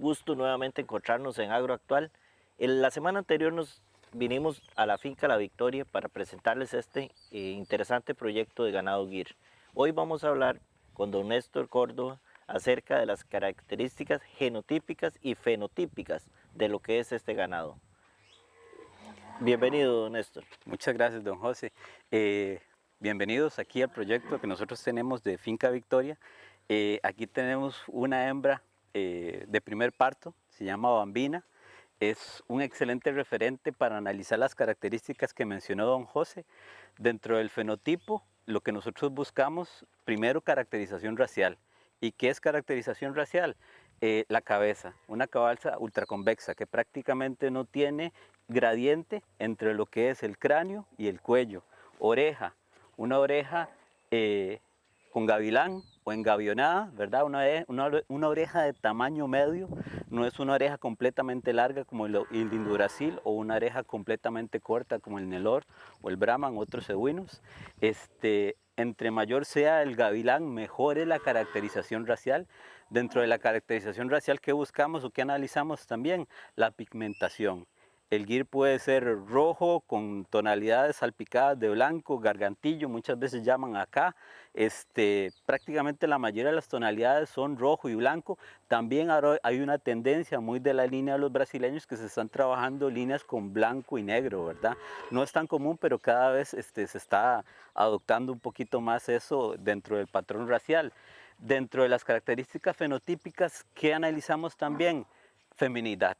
gusto nuevamente encontrarnos en Agroactual. La semana anterior nos vinimos a la finca La Victoria para presentarles este interesante proyecto de ganado GIR. Hoy vamos a hablar con don Néstor Córdoba acerca de las características genotípicas y fenotípicas de lo que es este ganado. Bienvenido, don Néstor. Muchas gracias, don José. Bienvenidos aquí al proyecto que nosotros tenemos de Finca Victoria. Aquí tenemos una hembra de primer parto, se llama Bambina. Es un excelente referente para analizar las características que mencionó don José. Dentro del fenotipo, lo que nosotros buscamos, primero, caracterización racial. ¿Y qué es caracterización racial? La cabeza, una cabeza ultraconvexa que prácticamente no tiene gradiente entre lo que es el cráneo y el cuello. Oreja, una oreja con gavilán o engavionada, ¿verdad? Una oreja de tamaño medio, no es una oreja completamente larga como el Indurasil o una oreja completamente corta como el Nelor o el Brahman, otros equinos. Entre mayor sea el gavilán, mejor es la caracterización racial. Dentro de la caracterización racial, ¿qué buscamos o qué analizamos también? La pigmentación. El GIR puede ser rojo con tonalidades salpicadas de blanco, gargantillo, muchas veces llaman acá. Prácticamente la mayoría de las tonalidades son rojo y blanco. También ahora hay una tendencia muy de la línea de los brasileños que se están trabajando líneas con blanco y negro, ¿verdad? No es tan común, pero cada vez se está adoptando un poquito más eso dentro del patrón racial. Dentro de las características fenotípicas, ¿qué analizamos también? Feminidad.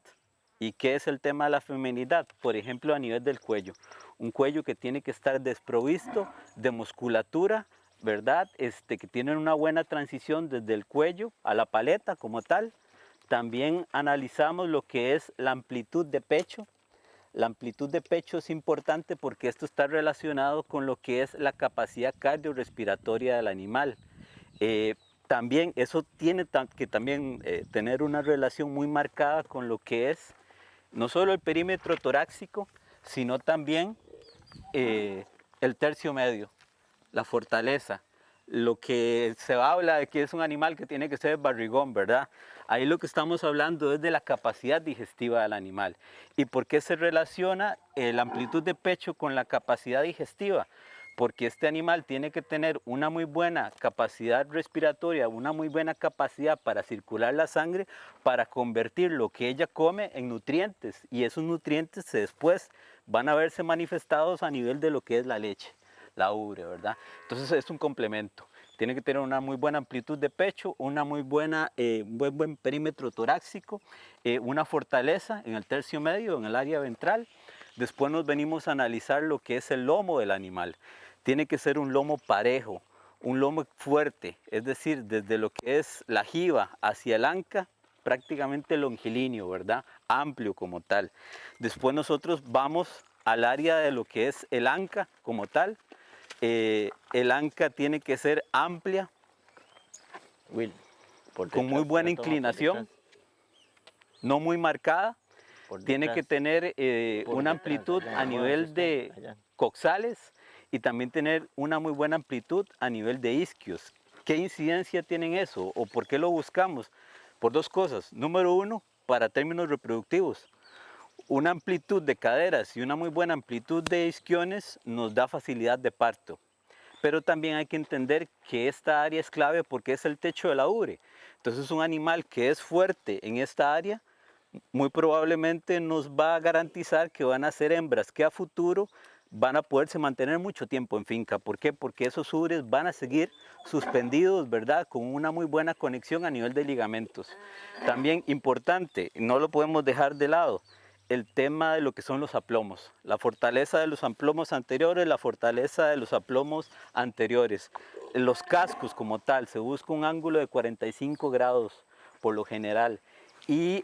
¿Y qué es el tema de la feminidad? Por ejemplo, a nivel del cuello. Un cuello que tiene que estar desprovisto de musculatura, ¿verdad? Que tiene una buena transición desde el cuello a la paleta como tal. También analizamos lo que es la amplitud de pecho. La amplitud de pecho es importante porque esto está relacionado con lo que es la capacidad cardiorrespiratoria del animal. También eso tiene que también tener una relación muy marcada con lo que es no solo el perímetro torácico, sino también el tercio medio, la fortaleza. Lo que se habla de que es un animal que tiene que ser barrigón, ¿verdad? Ahí lo que estamos hablando es de la capacidad digestiva del animal. ¿Y por qué se relaciona la amplitud de pecho con la capacidad digestiva? Porque este animal tiene que tener una muy buena capacidad respiratoria, una muy buena capacidad para circular la sangre, para convertir lo que ella come en nutrientes, y esos nutrientes después van a verse manifestados a nivel de lo que es la leche, la ubre, ¿verdad? Entonces es un complemento. Tiene que tener una muy buena amplitud de pecho, una muy buena, un buen perímetro torácico, una fortaleza en el tercio medio, en el área ventral. Después nos venimos a analizar lo que es el lomo del animal. Tiene que ser un lomo parejo, un lomo fuerte, es decir, desde lo que es la jiba hacia el anca, prácticamente longilíneo, ¿verdad? Amplio como tal. Después nosotros vamos al área de lo que es el anca como tal. El anca tiene que ser amplia, Will, por con muy detrás, buena la toma por inclinación, detrás, no muy marcada. por Tiene que detrás, tener por una detrás, amplitud allá, a muévase nivel usted, de allá. coxales y también tener una muy buena amplitud a nivel de isquios. ¿Qué incidencia tienen eso o por qué lo buscamos? Por dos cosas. Número uno, para términos reproductivos. Una amplitud de caderas y una muy buena amplitud de isquiones nos da facilidad de parto. Pero también hay que entender que esta área es clave porque es el techo de la ubre. Entonces un animal que es fuerte en esta área muy probablemente nos va a garantizar que van a ser hembras que a futuro van a poderse mantener mucho tiempo en finca. ¿Por qué? Porque esos ubres van a seguir suspendidos, ¿verdad? Con una muy buena conexión a nivel de ligamentos. También importante, no lo podemos dejar de lado, el tema de lo que son los aplomos. La fortaleza de los aplomos anteriores, la fortaleza de los aplomos anteriores. Los cascos como tal, se busca un ángulo de 45 grados por lo general. Y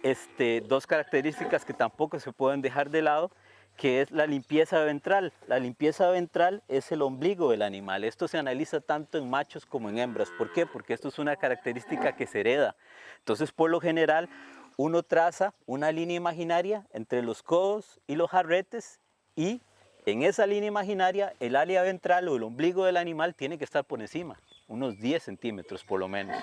dos características que tampoco se pueden dejar de lado, que es la limpieza ventral. La limpieza ventral es el ombligo del animal. Esto se analiza tanto en machos como en hembras. ¿Por qué? Porque esto es una característica que se hereda. Entonces, por lo general, uno traza una línea imaginaria entre los codos y los jarretes, y en esa línea imaginaria el área ventral o el ombligo del animal tiene que estar por encima, unos 10 centímetros por lo menos.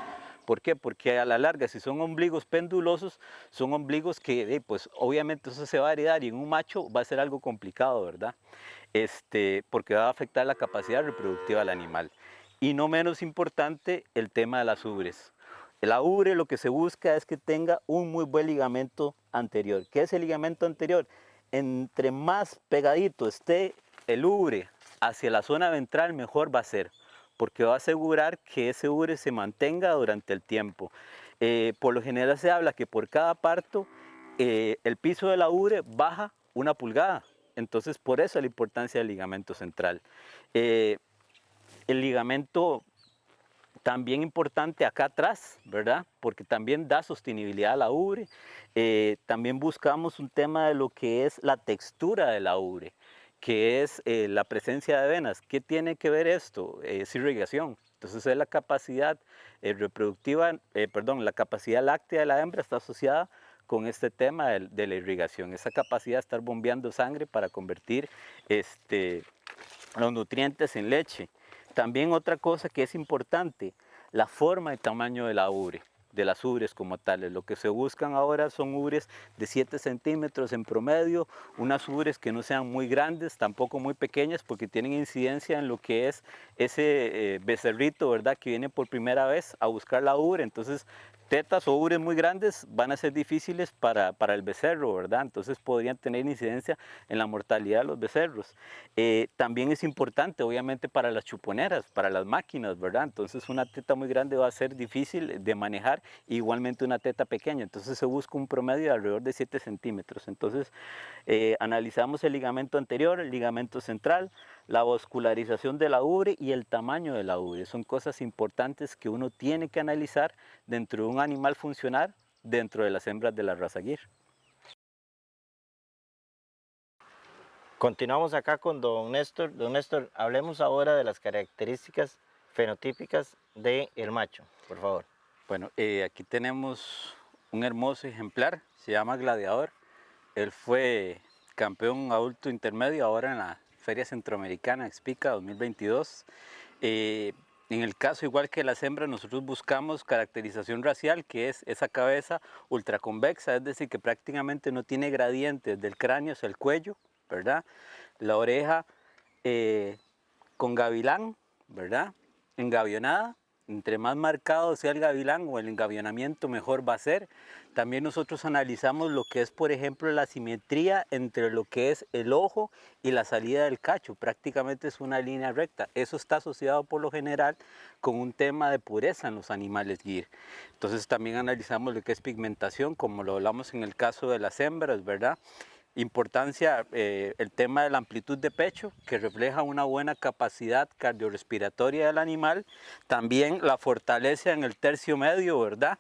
¿Por qué? Porque a la larga, si son ombligos pendulosos, son ombligos que, pues obviamente eso se va a heredar y en un macho va a ser algo complicado, ¿verdad? Porque va a afectar la capacidad reproductiva del animal. Y no menos importante, el tema de las ubres. La ubre lo que se busca es que tenga un muy buen ligamento anterior. ¿Qué es el ligamento anterior? Entre más pegadito esté el ubre hacia la zona ventral, mejor va a ser, porque va a asegurar que ese ubre se mantenga durante el tiempo. Por lo general se habla que por cada parto el piso de la ubre baja 1 pulgada. Entonces, por eso la importancia del ligamento central. El ligamento también importante acá atrás, ¿verdad? Porque también da sostenibilidad a la ubre. También buscamos un tema de lo que es la textura de la ubre, que es la presencia de venas. ¿Qué tiene que ver esto? Es irrigación. Entonces es la capacidad reproductiva, la capacidad láctea de la hembra está asociada con este tema de la irrigación, esa capacidad de estar bombeando sangre para convertir los nutrientes en leche. También otra cosa que es importante, la forma y tamaño de la ubre, de las ubres como tales. Lo que se buscan ahora son ubres de 7 centímetros en promedio, unas ubres que no sean muy grandes, tampoco muy pequeñas, porque tienen incidencia en lo que es ese becerrito, ¿verdad?, que viene por primera vez a buscar la ubre. Entonces, tetas o ubres muy grandes van a ser difíciles para el becerro, ¿verdad? Entonces podrían tener incidencia en la mortalidad de los becerros. También es importante, obviamente, para las chuponeras, para las máquinas, ¿verdad? Entonces una teta muy grande va a ser difícil de manejar, igualmente una teta pequeña. Entonces se busca un promedio de alrededor de 7 centímetros. Entonces analizamos el ligamento anterior, el ligamento central, la vascularización de la ubre y el tamaño de la ubre. Son cosas importantes que uno tiene que analizar dentro de un animal funcional, dentro de las hembras de la raza Gyr. Continuamos acá con don Néstor. Don Néstor, hablemos ahora de las características fenotípicas del macho, por favor. Bueno, aquí tenemos un hermoso ejemplar, se llama Gladiador. Él fue campeón adulto intermedio ahora en la Feria Centroamericana Expica 2022. En el caso, igual que las hembras, nosotros buscamos caracterización racial, que es esa cabeza ultraconvexa, es decir, que prácticamente no tiene gradientes del cráneo hacia el cuello, ¿verdad? La oreja con gavilán, ¿verdad? Engavionada. Entre más marcado sea el gavilán o el engavionamiento, mejor va a ser. También nosotros analizamos lo que es, por ejemplo, la simetría entre lo que es el ojo y la salida del cacho. Prácticamente es una línea recta. Eso está asociado por lo general con un tema de pureza en los animales Gyr. Entonces también analizamos lo que es pigmentación, como lo hablamos en el caso de las hembras, ¿verdad? Importancia, el tema de la amplitud de pecho, que refleja una buena capacidad cardiorrespiratoria del animal. También la fortaleza en el tercio medio, ¿verdad?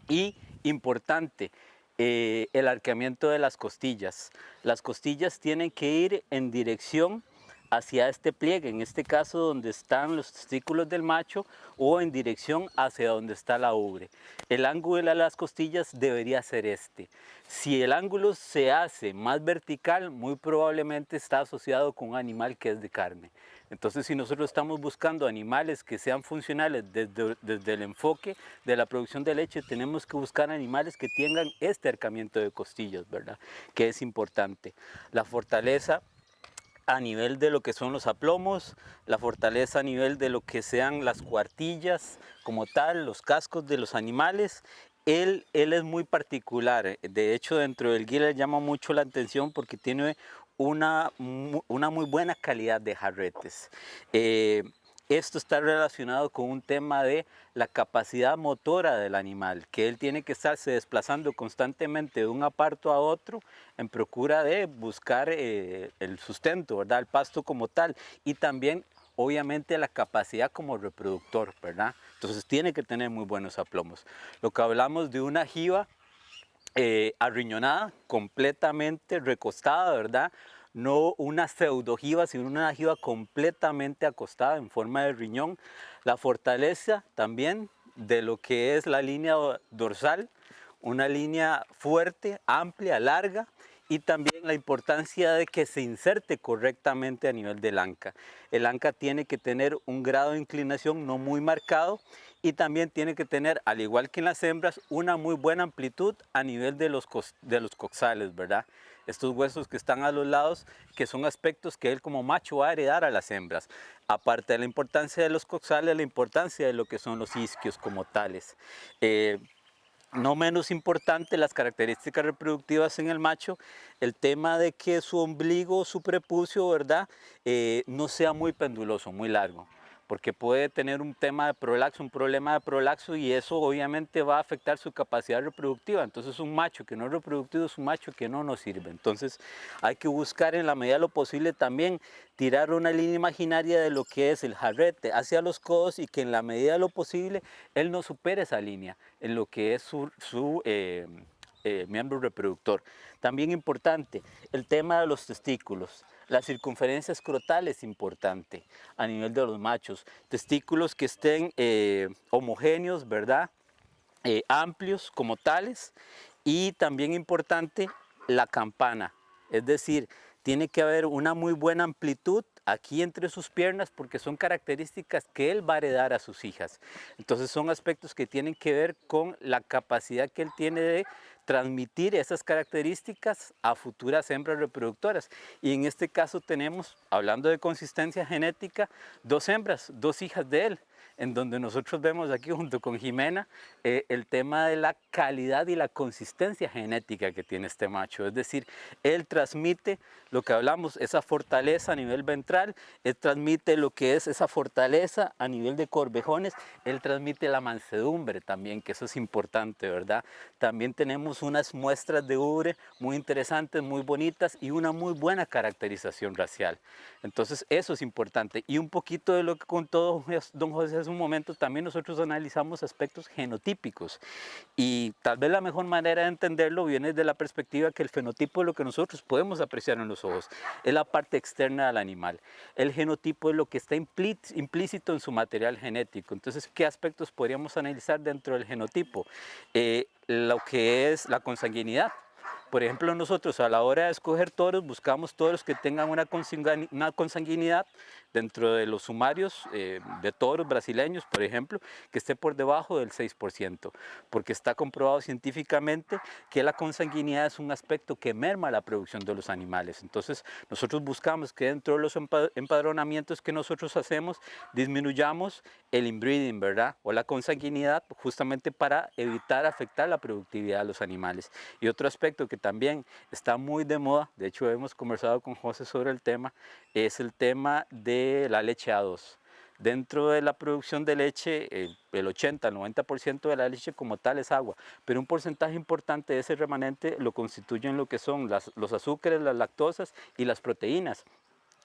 Y importante, el arqueamiento de las costillas. Las costillas tienen que ir en dirección hacia este pliegue, en este caso donde están los testículos del macho, o en dirección hacia donde está la ubre. El ángulo de las costillas debería ser este. Si el ángulo se hace más vertical, muy probablemente está asociado con un animal que es de carne. Entonces, si nosotros estamos buscando animales que sean funcionales desde el enfoque de la producción de leche, tenemos que buscar animales que tengan este arqueamiento de costillas, ¿verdad? Que es importante. La fortaleza a nivel de lo que son los aplomos, la fortaleza a nivel de lo que sean las cuartillas como tal, los cascos de los animales. Él es muy particular, de hecho dentro del Gyr le llama mucho la atención porque tiene una muy buena calidad de jarretes. Esto está relacionado con un tema de la capacidad motora del animal, que él tiene que estarse desplazando constantemente de un aparto a otro en procura de buscar el sustento, ¿verdad? El pasto como tal, y también obviamente la capacidad como reproductor, ¿verdad? Entonces tiene que tener muy buenos aplomos. Lo que hablamos de una jiba arriñonada, completamente recostada, ¿verdad? No una pseudojiba, sino una jiba completamente acostada en forma de riñón. La fortaleza también de lo que es la línea dorsal, una línea fuerte, amplia, larga, y también la importancia de que se inserte correctamente a nivel del anca. El anca tiene que tener un grado de inclinación no muy marcado y también tiene que tener, al igual que en las hembras, una muy buena amplitud a nivel de los coxales, ¿verdad? Estos huesos que están a los lados, que son aspectos que él como macho va a heredar a las hembras. Aparte de la importancia de los coxales, la importancia de lo que son los isquios como tales. No menos importante las características reproductivas en el macho, el tema de que su ombligo, su prepucio, ¿verdad? No sea muy penduloso, muy largo, porque puede tener un tema de prolapso, un problema de prolapso y eso obviamente va a afectar su capacidad reproductiva. Entonces un macho que no es reproductivo es un macho que no nos sirve. Entonces hay que buscar en la medida de lo posible también tirar una línea imaginaria de lo que es el jarrete hacia los codos y que en la medida de lo posible él no supere esa línea en lo que es su miembro reproductor. También importante, el tema de los testículos. La circunferencia escrotal es importante a nivel de los machos. Testículos que estén homogéneos, ¿verdad? Amplios como tales. Y también importante la campana. Es decir, tiene que haber una muy buena amplitud aquí entre sus piernas porque son características que él va a heredar a sus hijas. Entonces son aspectos que tienen que ver con la capacidad que él tiene de transmitir esas características a futuras hembras reproductoras. Y en este caso tenemos, hablando de consistencia genética, dos hembras, dos hijas de él, en donde nosotros vemos aquí junto con Jimena el tema de la calidad y la consistencia genética que tiene este macho. Es decir, él transmite lo que hablamos, esa fortaleza a nivel ventral, él transmite lo que es esa fortaleza a nivel de corvejones, él transmite la mansedumbre también, que eso es importante, ¿verdad? También tenemos unas muestras de ubre muy interesantes, muy bonitas y una muy buena caracterización racial. Entonces eso es importante. Y un poquito de lo que contó don José hace un momento, también nosotros analizamos aspectos genotípicos. Y tal vez la mejor manera de entenderlo viene de la perspectiva que el fenotipo es lo que nosotros podemos apreciar en los ojos, es la parte externa del animal. El genotipo es lo que está implícito en su material genético. Entonces, ¿qué aspectos podríamos analizar dentro del genotipo? Lo que es la consanguinidad. Por ejemplo, nosotros a la hora de escoger toros buscamos toros que tengan una consanguinidad dentro de los sumarios de toros brasileños, por ejemplo, que esté por debajo del 6%, porque está comprobado científicamente que la consanguinidad es un aspecto que merma la producción de los animales. Entonces, nosotros buscamos que dentro de los empadronamientos que nosotros hacemos disminuyamos el inbreeding, ¿verdad? O la consanguinidad justamente para evitar afectar la productividad de los animales. Y otro aspecto que también está muy de moda, de hecho hemos conversado con José sobre el tema, es el tema de la leche A2. Dentro de la producción de leche, el 80 al 90% de la leche como tal es agua, pero un porcentaje importante de ese remanente lo constituyen lo que son los azúcares, las lactosas y las proteínas.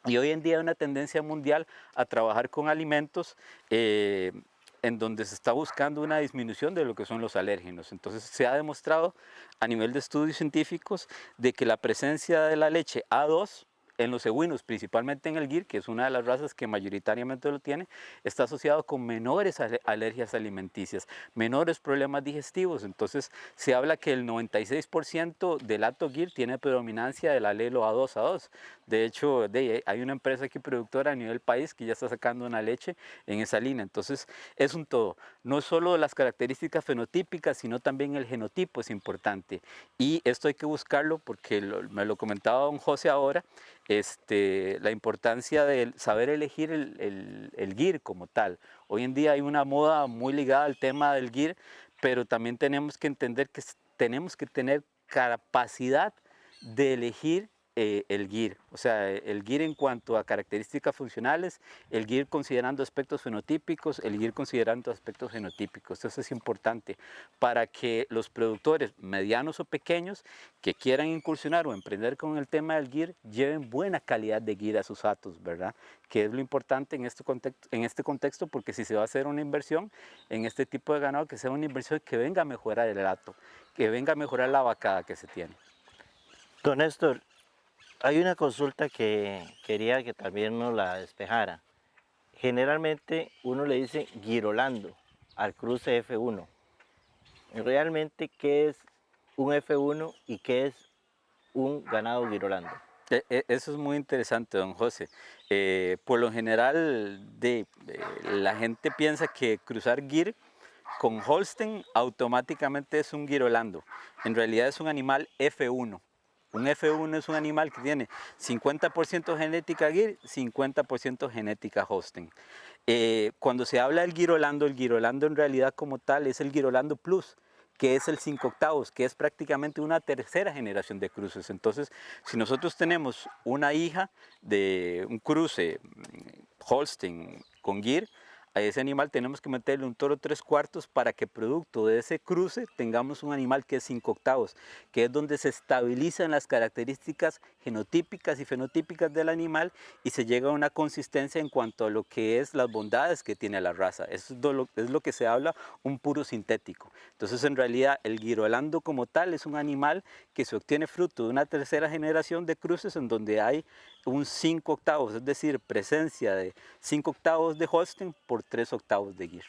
Y hoy en día hay una tendencia mundial a trabajar con alimentos en donde se está buscando una disminución de lo que son los alérgenos. Entonces se ha demostrado a nivel de estudios científicos de que la presencia de la leche A2 en los equinos, principalmente en el GIR, que es una de las razas que mayoritariamente lo tiene, está asociado con menores alergias alimenticias, menores problemas digestivos. Entonces se habla que el 96% del hato GIR tiene predominancia del alelo A2A2. De hecho, hay una empresa aquí productora a nivel país que ya está sacando una leche en esa línea. Entonces es un todo. No solo las características fenotípicas, sino también el genotipo es importante. Y esto hay que buscarlo porque me lo comentaba don José ahora, la importancia de saber elegir el GIR como tal. Hoy en día hay una moda muy ligada al tema del GIR, pero también tenemos que entender que tenemos que tener capacidad de elegir el GIR, o sea, el GIR en cuanto a características funcionales, el GIR considerando aspectos fenotípicos, el GIR considerando aspectos genotípicos. Eso es importante para que los productores medianos o pequeños que quieran incursionar o emprender con el tema del GIR lleven buena calidad de GIR a sus hatos, ¿verdad? Que es lo importante en este contexto, porque si se va a hacer una inversión en este tipo de ganado, que sea una inversión que venga a mejorar el hato, que venga a mejorar la vacada que se tiene. Don Néstor, hay una consulta que quería que también nos la despejara. Generalmente uno le dice girolando al cruce F1. Realmente, ¿qué es un F1 y qué es un ganado girolando? Eso es muy interesante, don José. Por lo general, la gente piensa que cruzar Gir con Holstein automáticamente es un girolando. En realidad es un animal F1. Un F1 es un animal que tiene 50% genética Gir, 50% genética Holstein. Cuando se habla del girolando, el girolando en realidad como tal es el girolando plus, que es el 5 octavos, que es prácticamente una tercera generación de cruces. Entonces, si nosotros tenemos una hija de un cruce Holstein con Gir, a ese animal tenemos que meterle un toro 3/4 para que producto de ese cruce tengamos un animal que es 5 octavos, que es donde se estabilizan las características genotípicas y fenotípicas del animal y se llega a una consistencia en cuanto a lo que es las bondades que tiene la raza. Eso es lo que se habla un puro sintético. Entonces en realidad el girolando como tal es un animal que se obtiene fruto de una tercera generación de cruces en donde hay un 5 octavos, es decir, presencia de 5 octavos de Holstein por 3 octavos de Gir.